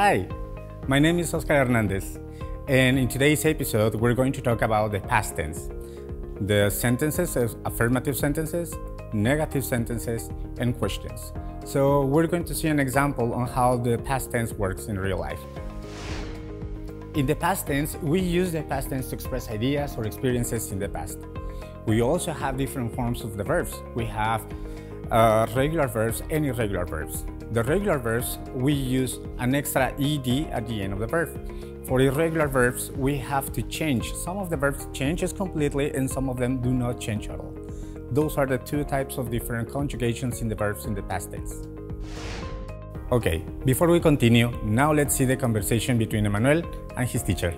Hi, my name is Oscar Hernandez, and in today's episode we're going to talk about the past tense, the sentences as affirmative sentences, negative sentences, and questions. So we're going to see an example on how the past tense works in real life. In the past tense, we use the past tense to express ideas or experiences in the past. We also have different forms of the verbs. We have regular verbs and irregular verbs. The regular verbs, we use an extra ed at the end of the verb. For irregular verbs, we have to change. Some of the verbs changes completely and some of them do not change at all. Those are the two types of different conjugations in the verbs in the past tense. Okay, before we continue, now let's see the conversation between Emmanuel and his teacher.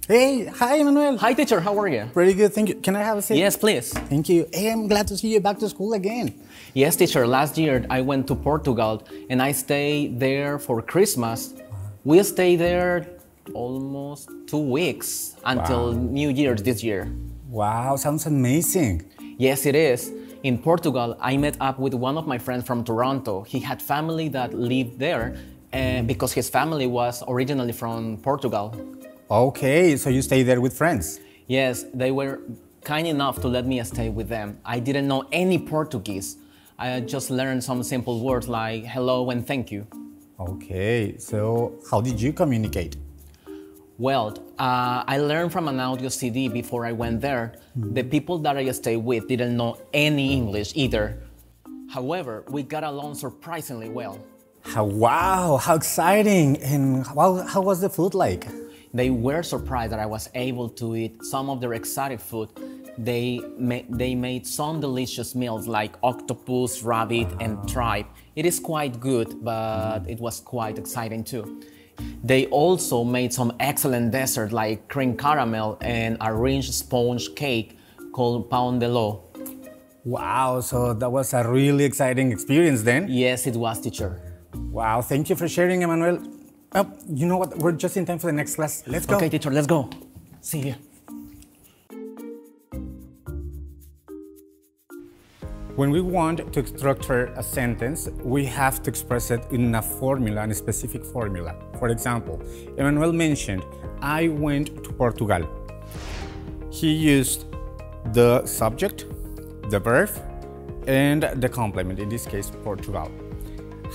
Hey, hi Emmanuel. Hi teacher, how are you? Pretty good, thank you. Can I have a seat? Yes, please. Thank you. Hey, I'm glad to see you back to school again. Yes, teacher, last year I went to Portugal and I stayed there for Christmas. We stayed there almost 2 weeks until New Year's this year. Wow, sounds amazing. Yes, it is. In Portugal, I met up with one of my friends from Toronto. He had family that lived there because his family was originally from Portugal. Okay, so you stay there with friends? Yes, they were kind enough to let me stay with them. I didn't know any Portuguese. I just learned some simple words like hello and thank you. Okay, so how did you communicate? Well, I learned from an audio CD before I went there. The people that I stayed with didn't know any English either. However, we got along surprisingly well. Wow, how exciting! And how was the food like? They were surprised that I was able to eat some of their exotic food. They made some delicious meals like octopus, rabbit, and tripe. It is quite good, but it was quite exciting too. They also made some excellent dessert like cream caramel and a rich sponge cake called pain de lo. Wow, so that was a really exciting experience then? Yes, it was, teacher. Wow, thank you for sharing, Emmanuel. You know what? We're just in time for the next class. Let's go. Okay, teacher, let's go. See you. When we want to structure a sentence, we have to express it in a formula, in a specific formula. For example, Emmanuel mentioned, I went to Portugal. He used the subject, the verb, and the complement, in this case, Portugal.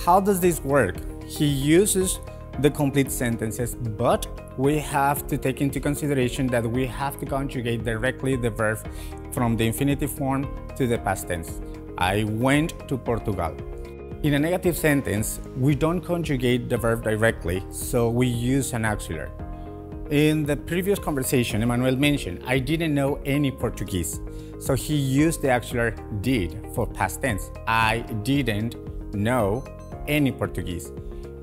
How does this work? He uses the complete sentences, but we have to take into consideration that we have to conjugate directly the verb from the infinitive form to the past tense. I went to Portugal. In a negative sentence, we don't conjugate the verb directly, so we use an auxiliary. In the previous conversation, Emmanuel mentioned, I didn't know any Portuguese, so he used the auxiliary did for past tense. I didn't know any Portuguese.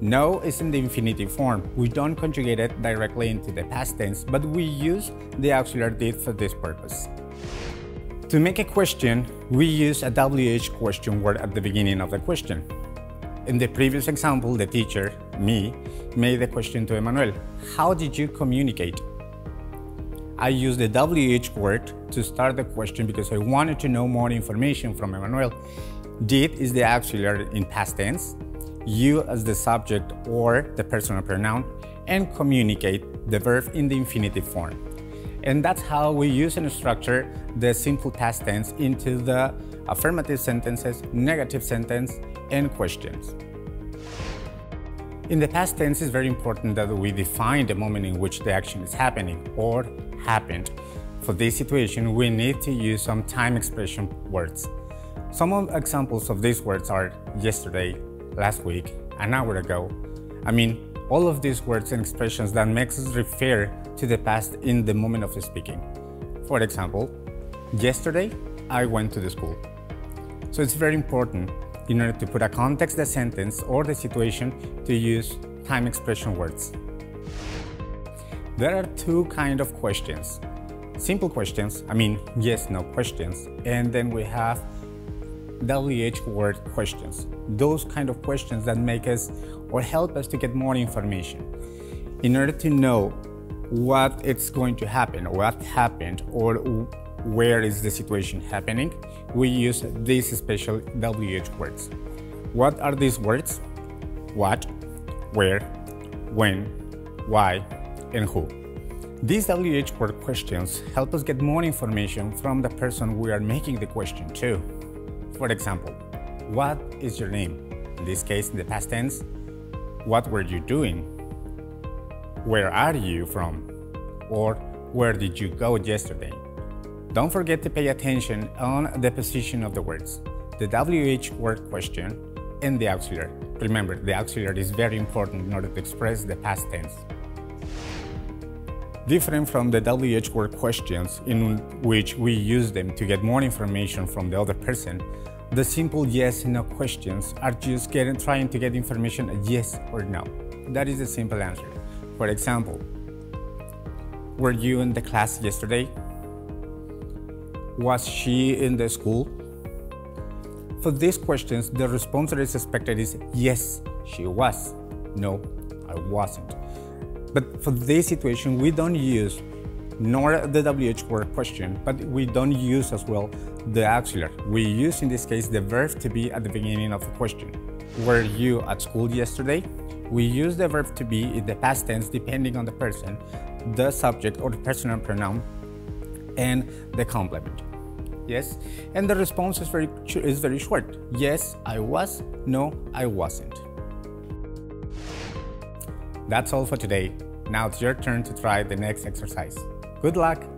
Know is in the infinitive form. We don't conjugate it directly into the past tense, but we use the auxiliary did for this purpose. To make a question, we use a WH question word at the beginning of the question. In the previous example, the teacher, me, made the question to Emmanuel, how did you communicate? I used the WH word to start the question because I wanted to know more information from Emmanuel. Did is the auxiliary in past tense, you as the subject or the personal pronoun, and communicate the verb in the infinitive form. And that's how we use and structure the simple past tense into the affirmative sentences, negative sentence, and questions. In the past tense, it's very important that we define the moment in which the action is happening or happened. For this situation, we need to use some time expression words. Some examples of these words are yesterday, last week, an hour ago. I mean, all of these words and expressions that makes us refer to the past in the moment of speaking. For example, yesterday, I went to the school. So it's very important in order to put a context the sentence or the situation to use time expression words. There are two kinds of questions. Simple questions, I mean yes, no questions, and then we have WH word questions. Those kind of questions that make us or help us to get more information. In order to know what it's going to happen, what happened, or where is the situation happening, we use these special WH words. What are these words? What, where, when, why, and who. These WH word questions help us get more information from the person we are making the question to. For example, what is your name? In this case, in the past tense, what were you doing? Where are you from? Or where did you go yesterday? Don't forget to pay attention on the position of the words, the WH word question, and the auxiliary. Remember, the auxiliary is very important in order to express the past tense. Different from the WH word questions in which we use them to get more information from the other person, the simple yes and no questions are just trying to get information yes or no. That is the simple answer. For example, were you in the class yesterday? Was she in the school? For these questions, the response that is expected is yes, she was. No, I wasn't. But for this situation, we don't use nor the WH word question, but we don't use as well the auxiliary. We use in this case the verb to be at the beginning of the question. Were you at school yesterday? We use the verb to be in the past tense depending on the person, the subject or the personal pronoun, and the complement. Yes, and the response is very short. Yes, I was. No, I wasn't. That's all for today. Now it's your turn to try the next exercise. Good luck!